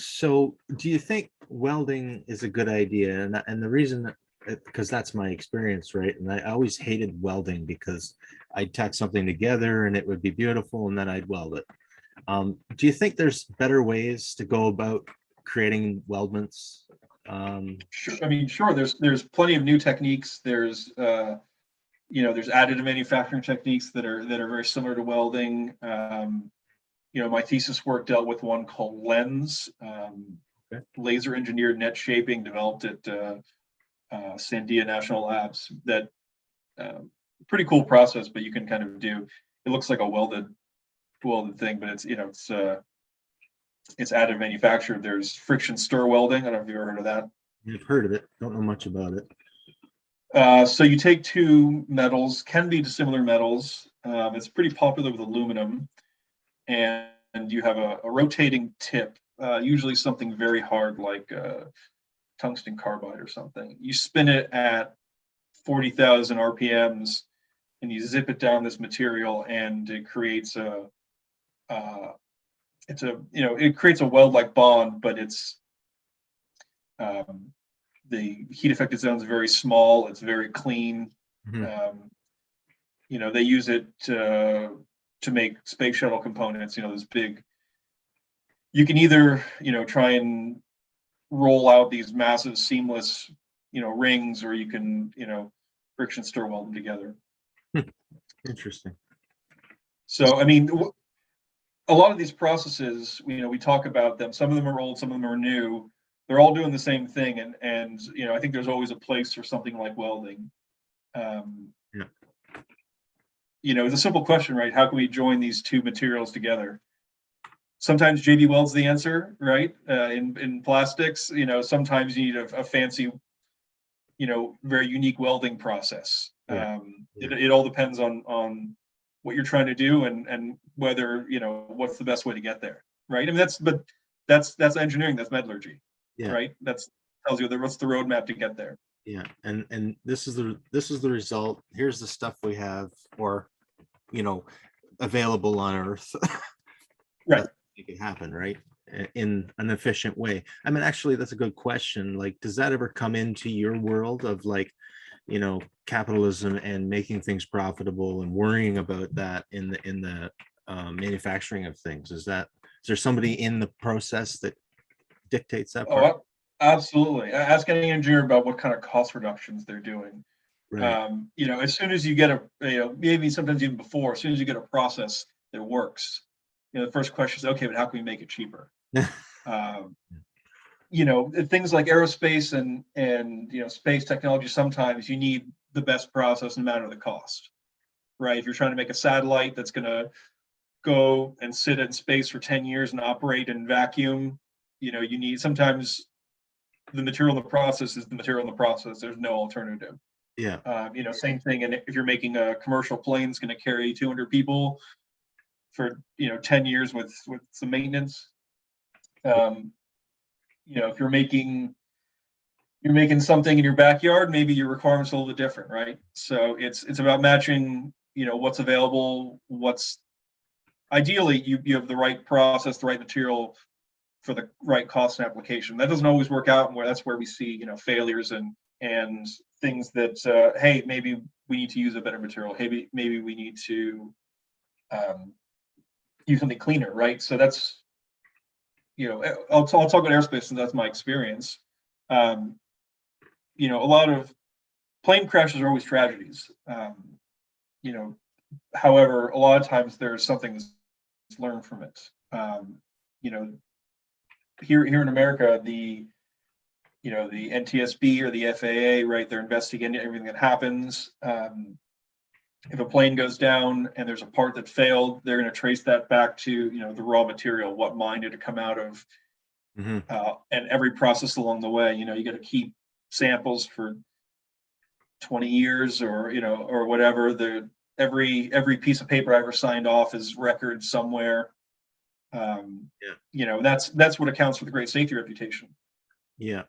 So, do you think welding is a good idea? And the reason because that's my experience, right? And I always hated welding because I'd tack something together and it would be beautiful, and then I'd weld it. Do you think there's better ways to go about creating weldments? Sure. I mean, sure. There's plenty of new techniques. There's additive manufacturing techniques that are very similar to welding. My thesis work dealt with one called lens, Okay. laser engineered net shaping, developed at Sandia National Labs. That pretty cool process, but you can kind of do. It looks like a welded thing, but it's additive manufactured. There's friction stir welding. I don't know if you've ever heard of that. I've heard of it. Don't know much about it. So you take two metals, can be dissimilar metals. It's pretty popular with aluminum, and you have a rotating tip, usually something very hard like tungsten carbide or something. You spin it at 40,000 RPMs, and you zip it down this material, and it creates it creates a weld-like bond, but the heat affected zone is very small. It's very clean. Mhm. They use it to make space shuttle components. This big. You can either try and roll out these massive seamless rings, or you can friction stir weld them together. Interesting. So I mean, a lot of these processes, we talk about them. Some of them are old, some of them are new. They're all doing the same thing, and I think there's always a place for something like welding. Yeah. It's a simple question, right? How can we join these two materials together? Sometimes JB Weld's the answer, right? In plastics, sometimes you need a fancy, very unique welding process. Yeah. It all depends on what you're trying to do and whether what's the best way to get there, right? I mean that's engineering, that's metallurgy. Yeah. Right? That tells you what's the roadmap to get there. Yeah. And this is the result. Here's the stuff we have, or available on Earth. Right. Make it happen, right? In an efficient way. I mean, actually, that's a good question. Like, does that ever come into your world of capitalism and making things profitable and worrying about that in the manufacturing of things? Is there somebody in the process that dictates that part? Oh, absolutely. Ask any engineer about what kind of cost reductions they're doing. Right. As soon as you get maybe sometimes even before, as soon as you get a process that works, the first question is, okay, but how can we make it cheaper? Things like aerospace and space technology, sometimes you need the best process no matter the cost, right? If you're trying to make a satellite that's going to go and sit in space for 10 years and operate in vacuum, you need sometimes the material in the process is the material in the process. There's no alternative. Yeah. Same thing. And if you're making a commercial plane that's going to carry 200 people for 10 years with some maintenance, if you're making something in your backyard, maybe your requirements are a little bit different, right? So it's about matching what's available, what's ideally you have the right process, the right material for the right cost and application. That doesn't always work out, and that's where we see failures and things that hey, maybe we need to use a better material. Hey, maybe we need to use something cleaner, right? So that's I'll talk about aerospace, and that's my experience. A lot of plane crashes are always tragedies. However, a lot of times there's something that's learned from it. Here in America, the NTSB or the FAA, right? They're investigating everything that happens. If a plane goes down and there's a part that failed, they're going to trace that back to the raw material. What mine did it come out of? Mm-hmm. And every process along the way. You got to keep samples for 20 years or whatever. Every piece of paper I ever signed off is record somewhere. That's what accounts for the great safety reputation. Yeah.